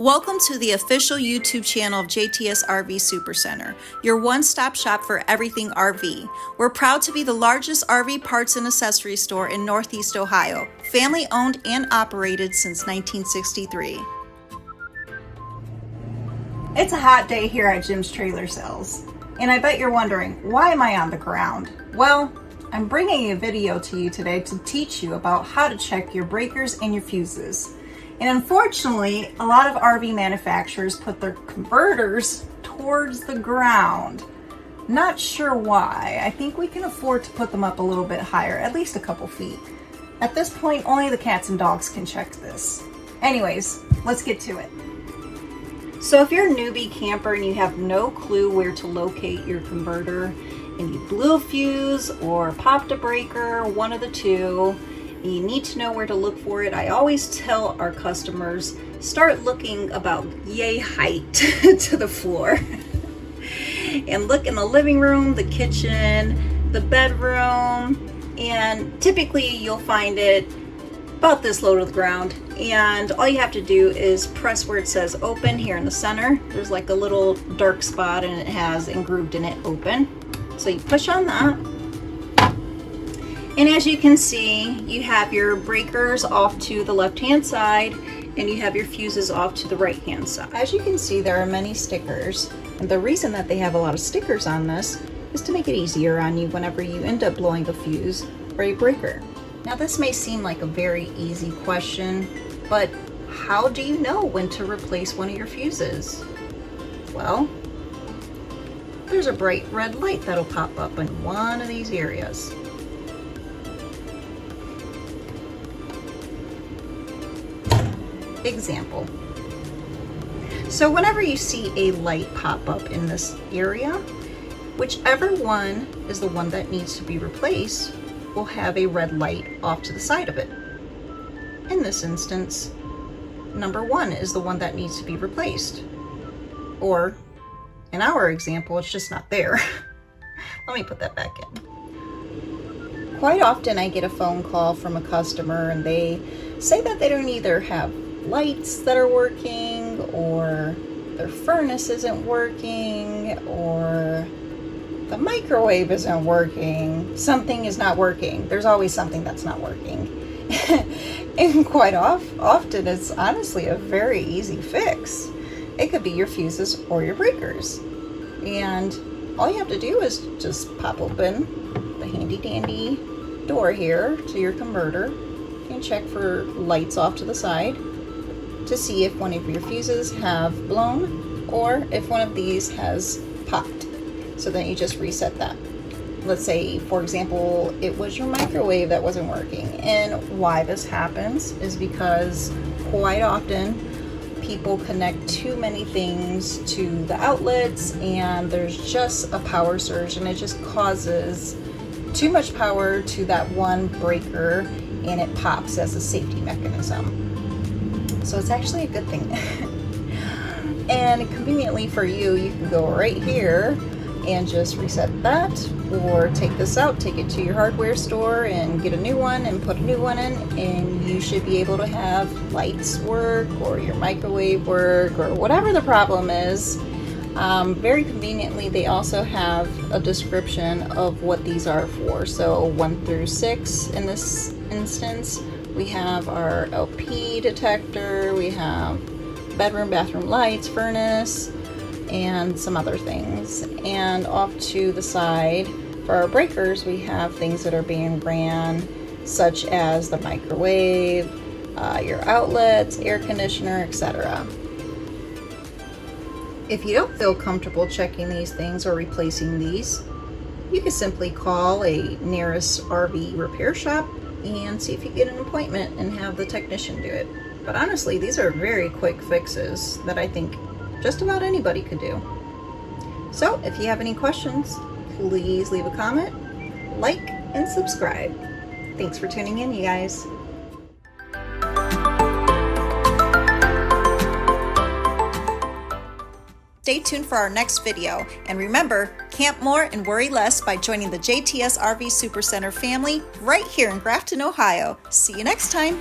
Welcome to the official YouTube channel of JTS RV Supercenter, your one-stop shop for everything RV. We're proud to be the largest RV parts and accessory store in Northeast Ohio, family-owned and operated since 1963. It's a hot day here at Jim's Trailer Sales, and I bet you're wondering, why am I on the ground? Well, I'm bringing a video to you today to teach you about how to check your breakers and your fuses. And unfortunately, a lot of RV manufacturers put their converters towards the ground. Not sure why. I think we can afford to put them up a little bit higher, at least a couple feet. At this point, only the cats and dogs can check this. Anyways, let's get to it. So if you're a newbie camper and you have no clue where to locate your converter, and you blew a fuse or popped a breaker, one of the two, you need to know where to look for it. I always tell our customers, start looking about yay height to the floor. And look in the living room, the kitchen, the bedroom, and typically you'll find it about this low to the ground. And all you have to do is press where it says open here in the center. There's like a little dark spot and it has engrooved in it open. So you push on that. And as you can see, you have your breakers off to the left-hand side and you have your fuses off to the right-hand side. As you can see, there are many stickers. And the reason that they have a lot of stickers on this is to make it easier on you whenever you end up blowing a fuse or a breaker. Now this may seem like a very easy question, but how do you know when to replace one of your fuses? Well, there's a bright red light that'll pop up in one of these areas. Example. So whenever you see a light pop up in this area, whichever one is the one that needs to be replaced will have a red light off to the side of it. In this instance, number 1 is the one that needs to be replaced. Or in our example, it's just not there. Let me put that back in. Quite often I get a phone call from a customer and they say that they don't either have lights that are working, or their furnace isn't working, or the microwave isn't working. Something is not working. There's always something that's not working. And quite often it's honestly a very easy fix. It could be your fuses or your breakers. And all you have to do is just pop open the handy dandy door here to your converter and check for lights off to the side to see if one of your fuses have blown or if one of these has popped. So then you just reset that. Let's say, for example, it was your microwave that wasn't working. And why this happens is because quite often people connect too many things to the outlets and there's just a power surge and it just causes too much power to that one breaker and it pops as a safety mechanism. So it's actually a good thing. And conveniently for you, you can go right here and just reset that, or take this out, take it to your hardware store and get a new one and put a new one in, and you should be able to have lights work or your microwave work or whatever the problem is. Very conveniently, they also have a description of what these are for. So 1 through 6 in this instance. We have our LP detector, we have bedroom, bathroom lights, furnace, and some other things. And off to the side for our breakers, we have things that are being ran, such as the microwave, your outlets, air conditioner, etc. If you don't feel comfortable checking these things or replacing these, you can simply call a nearest RV repair shop and see if you get an appointment and have the technician do it. But honestly, these are very quick fixes that I think just about anybody could do. So if you have any questions, please leave a comment, like, and subscribe. Thanks for tuning in, you guys. Stay tuned for our next video. And remember, camp more and worry less by joining the JTS RV Supercenter family right here in Grafton, Ohio. See you next time.